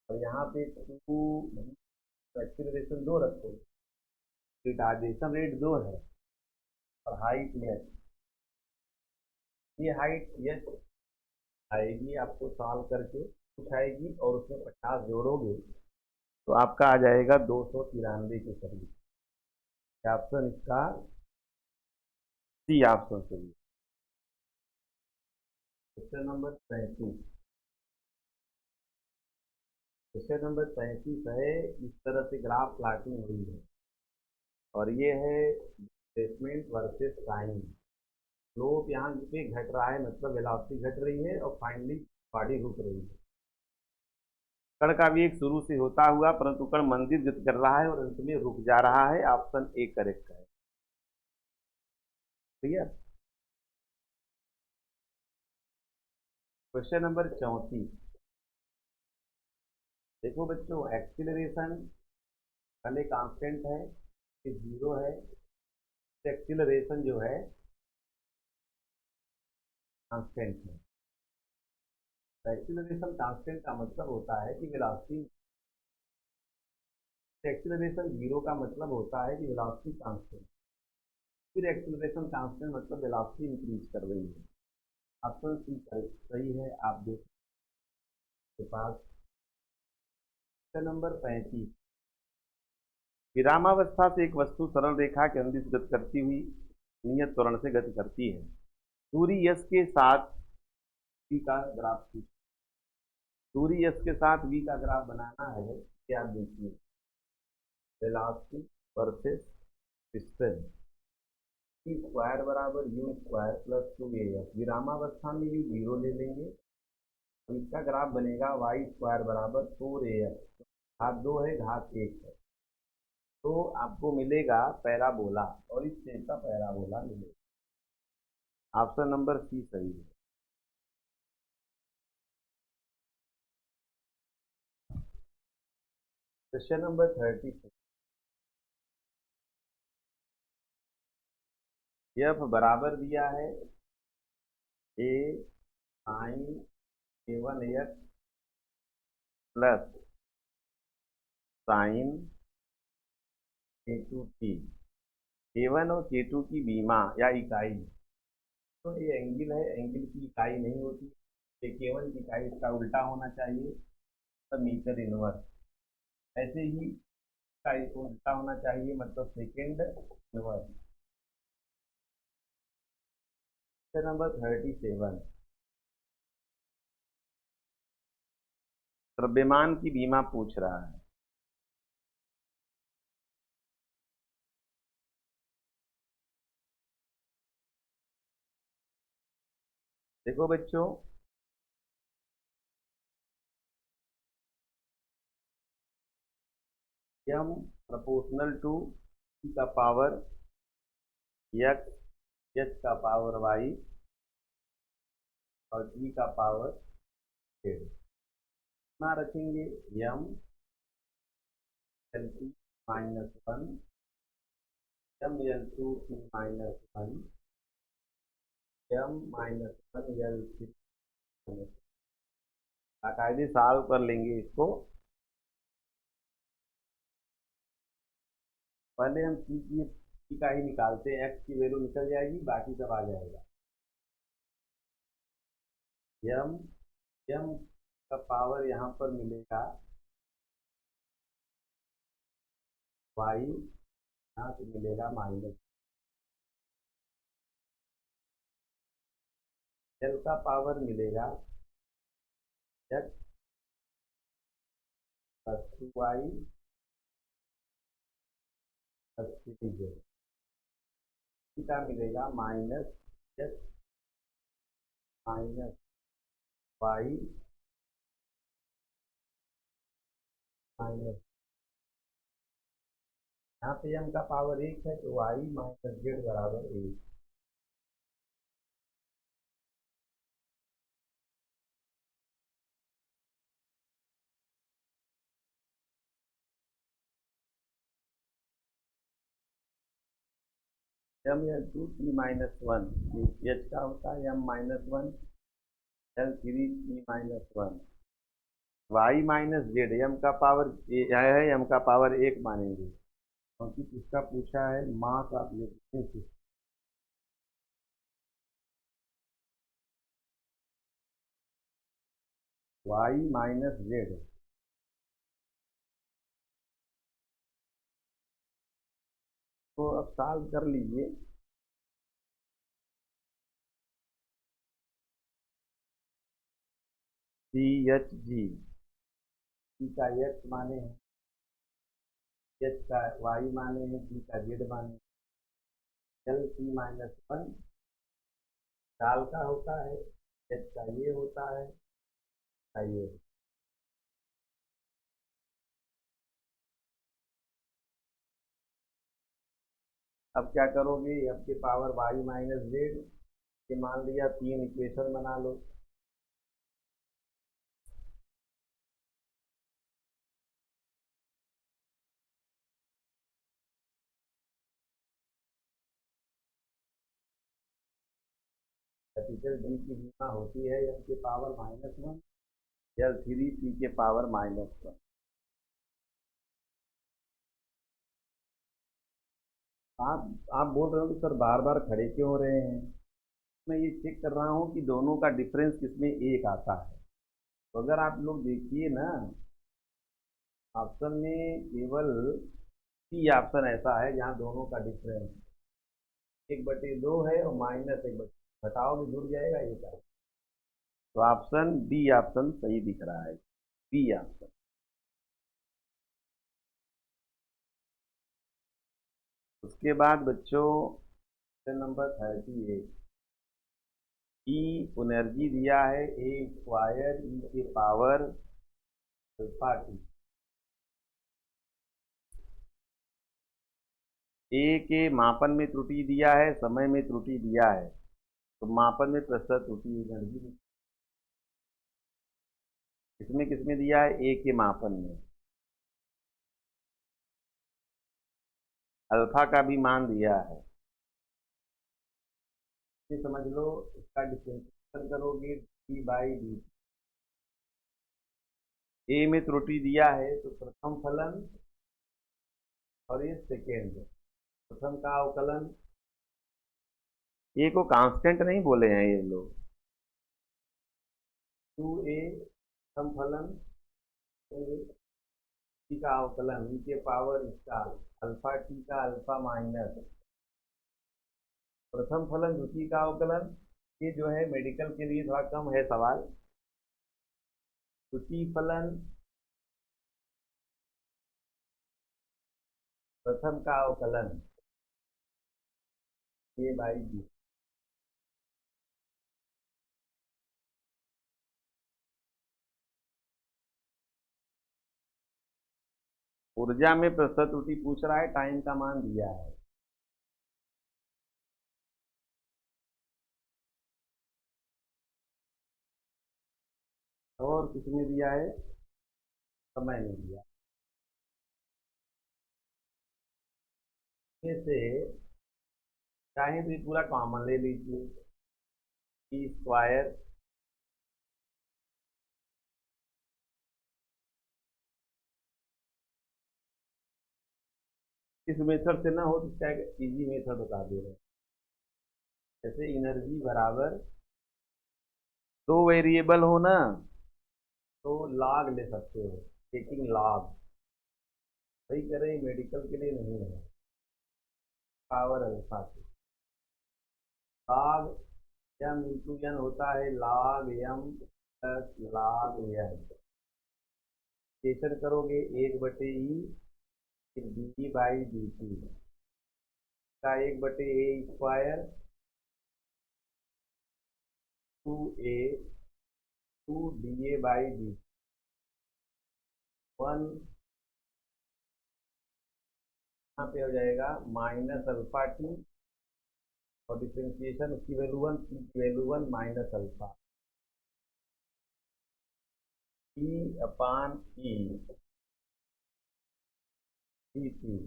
और यहाँ पे 2 एक्सीलरेशन 2 रखोगे, रिटार्डेशन रेट 2 है, और हाइट यस, ये हाइट यस आएगी आपको सॉल्व करके कुछ आएगी, और उसमें 50 जोड़ोगे तो आपका आ जाएगा 293 के करीब। ऑप्शन इसका सी ऑप्शन सही। क्वेश्चन नंबर 37, क्वेश्चन नंबर 37 है, इस तरह से ग्राफ प्लाटिंग हुई है, और ये है डिस्प्लेसमेंट वर्सेस टाइम। स्लोप यहाँ पे घट रहा है, मतलब वेलोसिटी घट रही है, और फाइनली बॉडी रुक रही है। कण का वेग शुरू से होता हुआ, परंतु कण मंदिर गति कर रहा है और अंत में रुक जा रहा है। ऑप्शन ए करेक्ट है। क्लियर। क्वेश्चन नंबर 34, देखो बच्चों, एक्सीलरेशन पहले कांस्टेंट है, ये 0 है, एक्सीलरेशन जो है कांस्टेंट है। एक्सीलरेशन कांस्टेंट का मतलब होता है कि वेलोसिटी, एक्सीलरेशन 0 का मतलब होता है कि वेलोसिटी कांस्टेंट, फिर एक्सीलरेशन कांस्टेंट मतलब वेलोसिटी इंक्रीज कर रही है। ऑप्शन सी सही है। आप देख के पास नंबर 35, विरामावस्था से एक वस्तु सरल रेखा के अंदिश गति करती हुई नियत त्वरण से गति करती है। दूरी यस के साथ v का ग्राफ, दूरी यस के साथ v का ग्राफ बनाना है। क्या आप देखिए, velocity versus distance, E square बराबर यू स्क्वायर प्लस 2as। विरामावस्था में यू 0 ले लेंगे, तो इसका ग्राफ बनेगा वाई स्क्वायर बराबर 4as, घात 2 है, घात 1 है, तो आपको मिलेगा पैराबोला, और इस शेप का पैराबोला मिलेगा। ऑप्शन नंबर सी सही है। क्वेश्चन नंबर 36, एफ बराबर दिया है A sine a1 x plus sine k2 t, a1 और k2 की बीमा या इकाई, तो ये एंगल है, एंगल की इकाई नहीं होती, k1 की इकाई इसका उल्टा होना चाहिए, तो मीटर इनवर्स। ऐसे ही का उल्टा होना चाहिए, मतलब सेकेंड इनवर्स। नंबर 37, द्रव्यमान की बीमा पूछ रहा है। देखो बच्चों, m प्रोपोर्शनल टू e का पावर x, h का पावर y और e का पावर z ना रखेंगे। m L T minus one, m L two T minus one, m minus one L three. बाकायदे सॉल्व कर लेंगे इसको। पहले हम सी का ही निकालते हैं, एक्स की वैल्यू निकल जाएगी, बाकी सब आ जाएगा। एम एम का पावर यहाँ पर मिलेगा वाई, यहाँ से मिलेगा माइनस। एल का पावर मिलेगा X plus two Y plus three Z. का मिलेगा minus X minus Y minus, यहाँ पे एम का पावर एक है तो वाई माइनस जेड बराबर एक। M L two T minus one, H का होता है M minus one, L three T minus one, Y minus Z. M का पावर है, एम का पावर एक मानेंगे क्योंकि इसका पूछा है mass of living system. Y minus Z, तो अब सॉल्व कर लीजिए। सी एच जी, सी का एक्स माने हैं, एच का वाई माने हैं, जी का जेड माने, एल सी माइनस वन साल का होता है, एच का ये होता है, का ये। अब क्या करोगे, एफ के पावर वाई माइनस जेड, ये मान लिया, तीन इक्वेशन बना लो। कैपिटल डी की बीमा होती है एम के power minus one, L three P के पावर माइनस वन। आप बोल रहे हो कि सर बार बार खड़े क्यों हो रहे हैं। मैं ये चेक कर रहा हूँ कि दोनों का डिफरेंस किसमें एक आता है। तो अगर आप लोग देखिए ना, ऑप्शन में केवल सी ऑप्शन ऐसा है जहाँ दोनों का डिफरेंस 1/2 है और माइनस 1/2, घटाओगे जुड़ जाएगा ये क्या। तो ऑप्शन डी ऑप्शन सही दिख रहा है, बी ऑप्शन। उसके बाद बच्चों नंबर 38, ई एनर्जी दिया है ए स्क्वायर ई के पावर अल्फा टी। ए के मापन में त्रुटि दिया है, समय में त्रुटि दिया है, तो मापन में प्रतिशत त्रुटि एनर्जी इसमें किसमें दिया है, ए के मापन में। अल्फा का भी मान दिया है, ये समझ लो। इसका डिफरेंशिएशन करोगे डी बाई डी। ए में त्रुटि दिया है तो प्रथम फलन और ये सेकेंड, प्रथम का अवकलन। ए को कांस्टेंट नहीं बोले हैं ये लोग। 2a प्रथम फलन टी का अवकलन ई के पावर इसका अल्फा टी का अल्फा माइनस प्रथम फलन द्वितीय का अवकलन। ये जो है मेडिकल के लिए थोड़ा कम है सवाल। द्वितीय फलन प्रथम का अवकलन ये बाई डी। ऊर्जा में प्रतिशत त्रुटि पूछ रहा है, टाइम का मान दिया है। और किसने दिया है? समय ने दिया। इसमें से चाहे तो ये पूरा कॉमन ले लीजिए, टी स्क्वायर इस मेथड से ना हो तो क्या इजी मेथड बता दे रहे हैं। जैसे एनर्जी बराबर दो वेरिएबल हो ना तो लॉग ले सकते हो, टेकिंग लॉग। वही करें, मेडिकल के लिए नहीं है। पावर अल्फा की लॉग एम इंटू एन होता है log M plus log N. स्टेशन करोगे 1/e फिर डी बाई डी टी का 1/a square 2a 2 da by D 1 यहाँ पे हो जाएगा माइनस अल्फा टी और डिफ्रेंशिएशन उसकी वैल्यू 1 की वैल्यू 1 माइनस अल्फा ई अपान ई डी टी।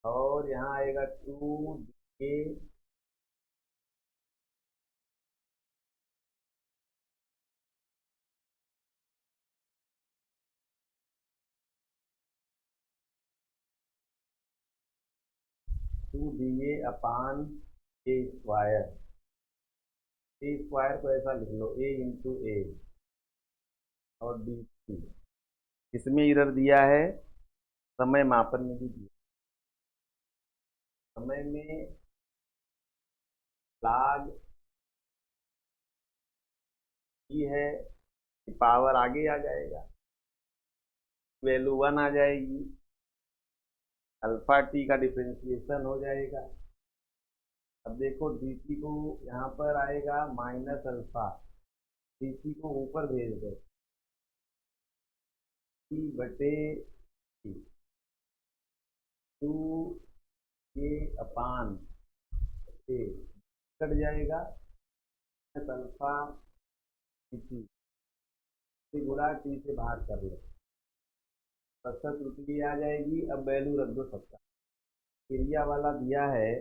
और यहाँ आएगा 2 da अपान ए स्क्वायर। ए स्क्वायर को ऐसा लिख लो ए इंटू ए और डी टी। इसमें इधर दिया है समय मापन में भी दिया। समय में log ई है, पावर आगे आ जाएगा, वैल्यू 1 आ जाएगी, अल्फा टी का डिफ्रेंशिएशन हो जाएगा। अब देखो dt को यहाँ पर आएगा माइनस अल्फा, dt को ऊपर भेज दो टू ए अपान ए कट जाएगा अल्फा टी से गुणा टी से भाग कर लो, प्रतिशत त्रुटि आ जाएगी। अब वैल्यू रख दो सबका। एरिया वाला दिया है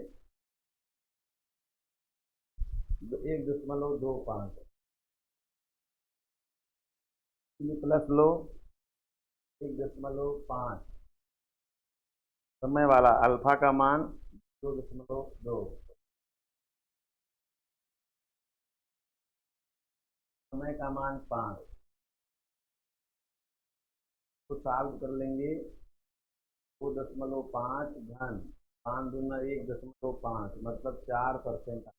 1.25 प्लस लो 1.5। समय वाला अल्फा का मान 2.2। समय का मान 5 तो सॉल्व कर लेंगे। 2.5 घन 5 दूना 1.5 मतलब 4%।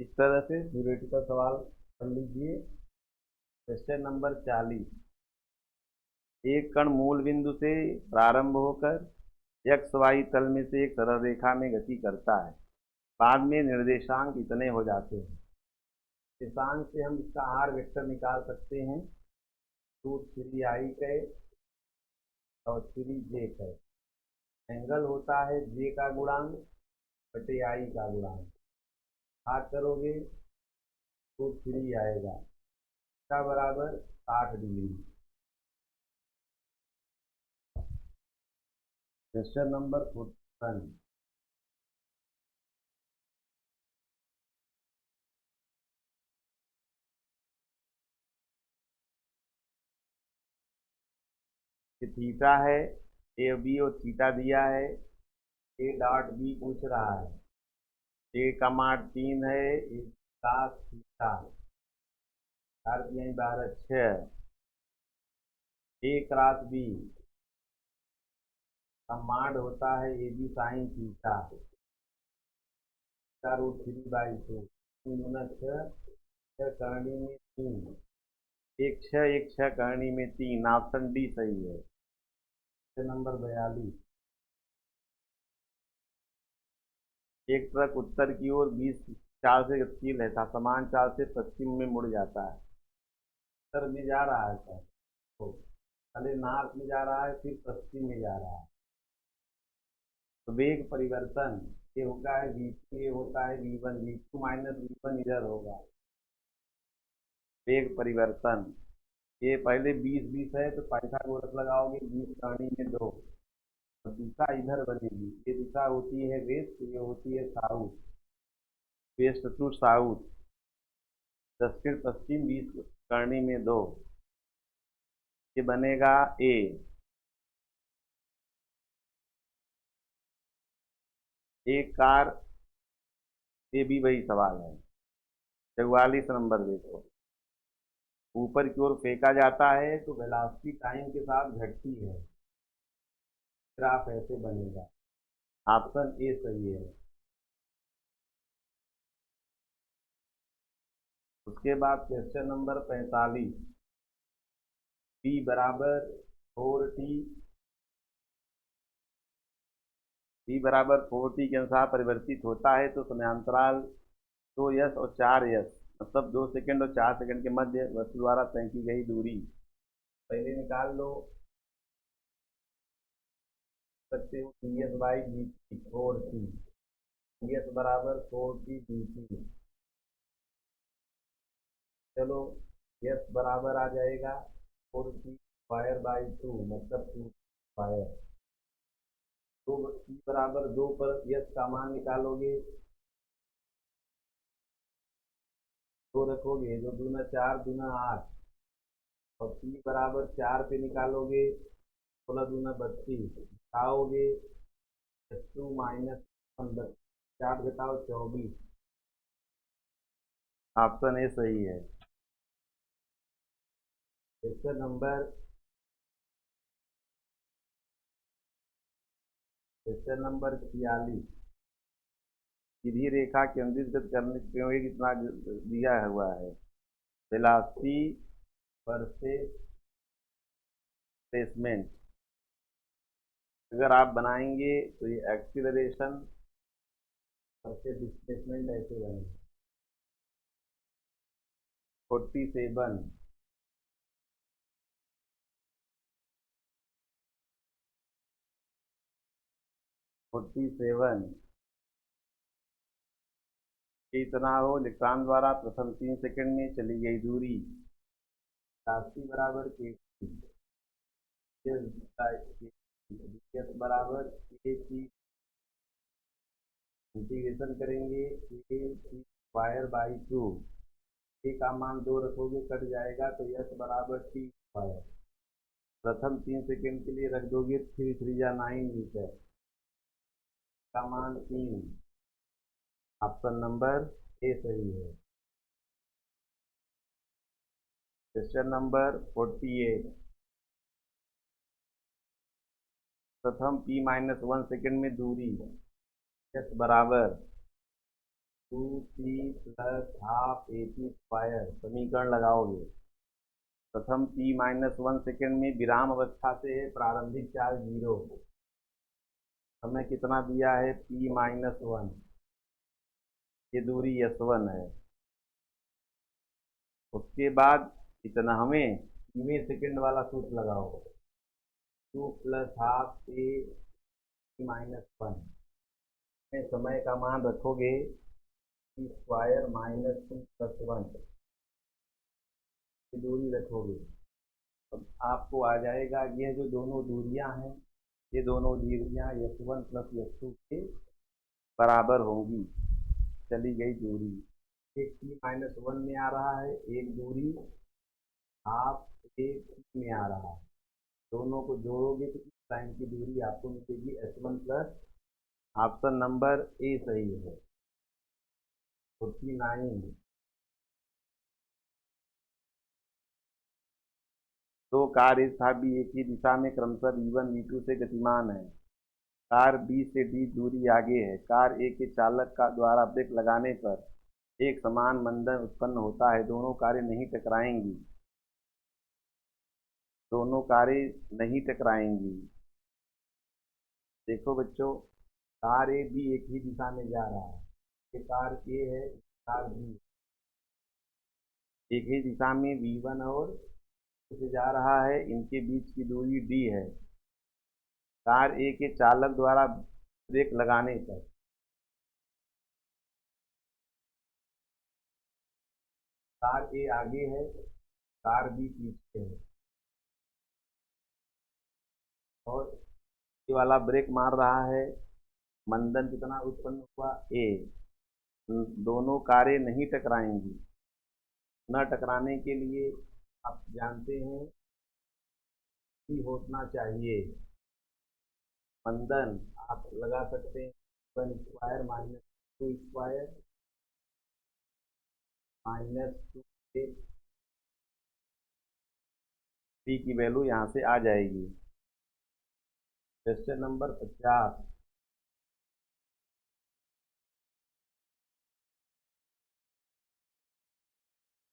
इस तरह से थ्योरेटिकल सवाल कर लीजिए। Question number 40। एक कण मूल बिंदु से प्रारंभ होकर XY तल में से एक सरल रेखा में गति करता है। बाद में निर्देशांक इतने हो जाते हैं। निर्देशांक से हम इसका आर वेक्टर निकाल सकते हैं। 2 3i कै और 3j कै। एंगल होता है j का गुणांक बटे i का गुणांक। भाग करोगे तो 3 आएगा का बराबर 60 डिग्री। Question number 41। थीटा है, ए बी और थीटा दिया है, ए डॉट बी पूछ रहा है। ए का मान 3 है, 1 थीटा 4 तिहाई 12 6। ए क्रॉस बी का मान होता है ए बी साइन थीटा का रूट 3/2। 6 करनी में 3, एक 6 करनी में 3। ऑप्शन डी सही है। नंबर 42। एक ट्रक उत्तर की ओर 20 चाल से गतिशील है, समान चाल से पश्चिम में मुड़ जाता है। उत्तर में जा रहा है सर, तो पहले नॉर्थ में जा रहा है, फिर पश्चिम में जा रहा है। तो वेग परिवर्तन ये होगा है v2, ये होता है v1, v2 माइनस v1 इधर होगा। वेग परिवर्तन ये पहले 20 है, तो पाइथागोरस लगाओगे 20 करनी में 2, तो दिशा इधर बनेगी। ये दिशा होती है वेस्ट, ये होती है साउथ, वेस्ट टू साउथ। दक्षिण पश्चिम 20 करनी में 2, ये बनेगा ए। एक कार, ये भी वही सवाल है। 44 नंबर देखो, ऊपर की ओर फेंका जाता है तो वेलोसिटी टाइम के साथ घटती है। ग्राफ ऐसे बनेगा। ऑप्शन ए सही है। उसके बाद क्वेश्चन नंबर 45। p बराबर 4t, p बराबर 4t के अनुसार परिवर्तित होता है तो समयांतराल 2s और 4s मतलब 2 सेकंड और 4 सेकंड के मध्य वस्तु द्वारा तय की गई दूरी पहले निकाल लो। सकते हो ds by dt 4t, ds बराबर 4t dt। चलो s बराबर आ जाएगा 4t स्क्वायर बाई 2 मतलब 2 स्क्वायर। तो t बराबर 2 पर s का मान निकालोगे, 2 रखोगे, 2 दूना 4 दूना 8, और t बराबर 4 पे निकालोगे, 16 दूना 32, घटाओगे 2 माइनस 4 घटाओ 24। ऑप्शन ए सही है। Question number 46। सीधी रेखा केंद्रित गति करने के लिए कितना दिया हुआ है? Velocity versus displacement. अगर आप बनाएंगे तो ये एक्सीलरेशन वर्सेस डिस्प्लेसमेंट ऐसे बनेगा। 47। इतना हो इलेक्ट्रॉन द्वारा प्रथम 3 सेकंड में चली गई दूरी राशि बराबर के बराबर के की इंटीग्रेशन करेंगे ए स्क्वायर बाई 2। ए का मान 2 रखोगे कट जाएगा तो एस बराबर टी स्क्वायर। प्रथम 3 सेकंड के लिए रख दोगे 3 3 या 9 मीटर का मान 3। ऑप्शन नंबर ए सही है। Question number 48। प्रथम p माइनस 1 सेकेंड में दूरी s बराबर 2t plus half at square समीकरण लगाओगे। प्रथम p माइनस 1 सेकेंड में विराम अवस्था से है, प्रारंभिक चार्ज 0, समय कितना दिया है p माइनस 1, ये दूरी s1 है। उसके बाद इतना हमें 3वें सेकेंड वाला सूत्र लगाओ, 2 प्लस हाफ ए माइनस 1 में समय का मान रखोगे स्क्वायर माइनस 2 प्लस 1 की दूरी रखोगे। अब आपको आ जाएगा ये जो दोनों दूरियां हैं, ये दोनों दूरियां s1 प्लस s2 के बराबर होंगी। चली गई दूरी एक p माइनस 1 में आ रहा है, एक दूरी हाफ ए में आ रहा है। दोनों को जोड़ोगे तो इस लाइन की दूरी आपको मिलेगी s1 plus. Option number A सही है। 49। दो कार ए तथा बी एक ही दिशा में क्रमशः V1 V2 से गतिमान है। कार बी से डी दूरी आगे है। कार ए के चालक का द्वारा ब्रेक लगाने पर एक समान मंदन उत्पन्न होता है। दोनों कारें नहीं टकराएंगी। दोनों कारें नहीं टकराएंगी। देखो बच्चों, कार ए बी एक ही दिशा में जा रहा है। ये कार ए है, कार बी एक ही दिशा में V1 और से जा रहा है। इनके बीच की दूरी d है। कार ए के चालक द्वारा ब्रेक लगाने पर कार ए आगे है, कार बी पीछे है और ये वाला ब्रेक मार रहा है। मंदन कितना उत्पन्न हुआ? ए। दोनों कारें नहीं टकराएंगी। न टकराने के लिए आप जानते हैं कि होना चाहिए मंदन आप लगा सकते हैं 1 square minus 2 square minus 2 P की वैल्यू यहाँ से आ जाएगी। Question number 50।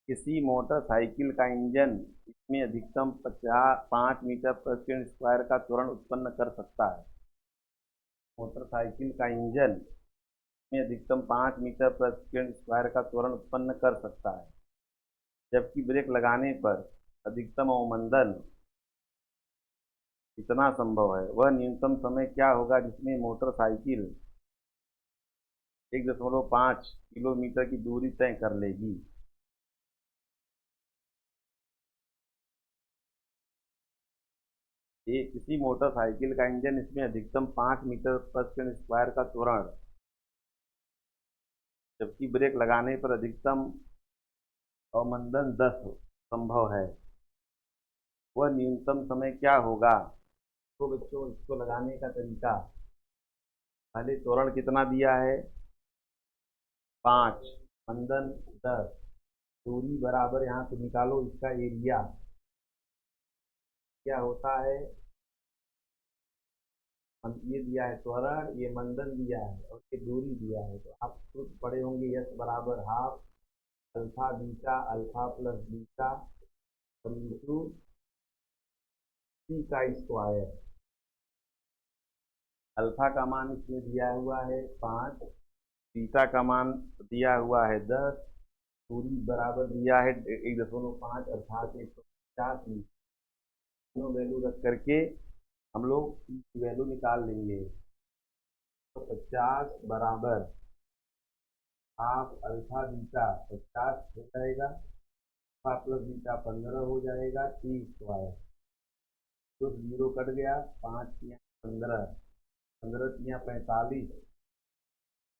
किसी मोटरसाइकिल का इंजन इसमें अधिकतम 5 मीटर प्रति सेकंड स्क्वायर का त्वरण उत्पन्न कर सकता है। मोटरसाइकिल का इंजन में अधिकतम 5 मीटर प्रति सेकंड स्क्वायर का त्वरण उत्पन्न कर सकता है, जबकि ब्रेक लगाने पर अधिकतम अवमंदन इतना संभव है। वह न्यूनतम समय क्या होगा जिसमें मोटरसाइकिल 1.5 किलोमीटर की दूरी तय कर लेगी? ये किसी मोटरसाइकिल का इंजन इसमें अधिकतम 5 मीटर प्रति सेकंड स्क्वायर का त्वरण, जबकि ब्रेक लगाने पर अधिकतम अवमंदन 10 संभव है। वह न्यूनतम समय क्या होगा? तो बच्चों, इसको लगाने का तरीका, पहले त्वरण कितना दिया है? 5, मंदन 10, दूरी बराबर यहाँ पे निकालो इसका एरिया क्या होता है। ये दिया है त्वरण, ये मंदन दिया है और ये दूरी दिया है, तो आप खुद पढ़े होंगे यस बराबर half alpha beta alpha plus beta into C का स्क्वायर। अल्फा का मान इसमें दिया हुआ है 5, बीटा का मान दिया हुआ है 10, दूरी बराबर दिया है 1.5 अर्थात 150 मीटर। दोनों वैल्यू रख करके हम लोग की वैल्यू निकाल लेंगे। तो 50 बराबर हाफ अल्फा बीटा 50 हो जाएगा, अल्फा प्लस बीटा 15 हो जाएगा, टी स्क्वायर। तो 0 कट गया, 5 तिया 15, 15 तिया 45,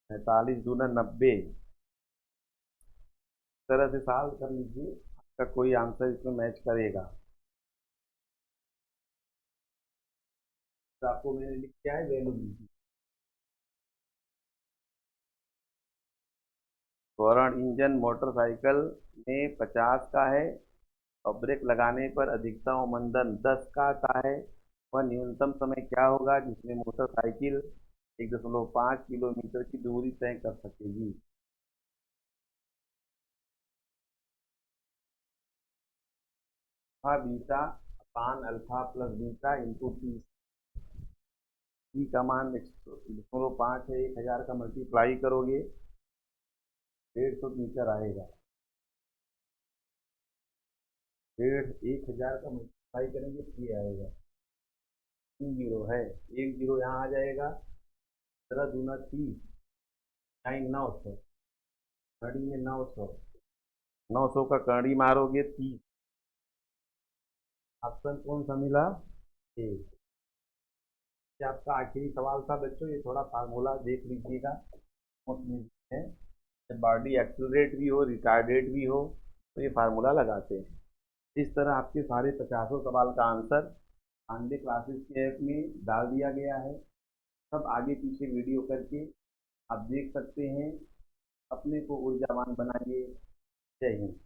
45 दूना 90। इस तरह से सॉल्व कर लीजिए, आपका कोई आंसर इसमें मैच करेगा। तो आपको मैंने लिख दिया है वैल्यू लीजिए। त्वरण इंजन मोटरसाइकिल में 50 का है और ब्रेक लगाने पर अधिकतम अवमंदन 10 का आता है। वह न्यूनतम समय क्या होगा जिसमें मोटरसाइकिल 1.5 किलोमीटर की दूरी तय कर सकेगी? अल्फा बीटा अपान alpha plus beta into T का मान 1.5 है, 1000 का मल्टीप्लाई करोगे 150 मीटर आएगा। 1000 का मल्टीप्लाई करेंगे तो ये आएगा 3 जीरो है, 1 जीरो यहाँ आ जाएगा। 17 दूना 30, 900, कड़ी में 900, 900 का कड़ी मारोगे 30। ऑप्शन कौन सा मिला? ए। ये आपका आखिरी सवाल था बच्चों। ये थोड़ा फार्मूला देख लीजिएगा, है जब बॉडी एक्सेलरेट भी हो रिटार्डेड भी हो तो ये फार्मूला लगाते हैं। इस तरह आपके सारे 50 सवाल का आंसर पांडे क्लासेस के ऐप में डाल दिया गया है। सब आगे पीछे वीडियो करके आप देख सकते हैं। अपने को ऊर्जावान बनाइए। जय हिंद।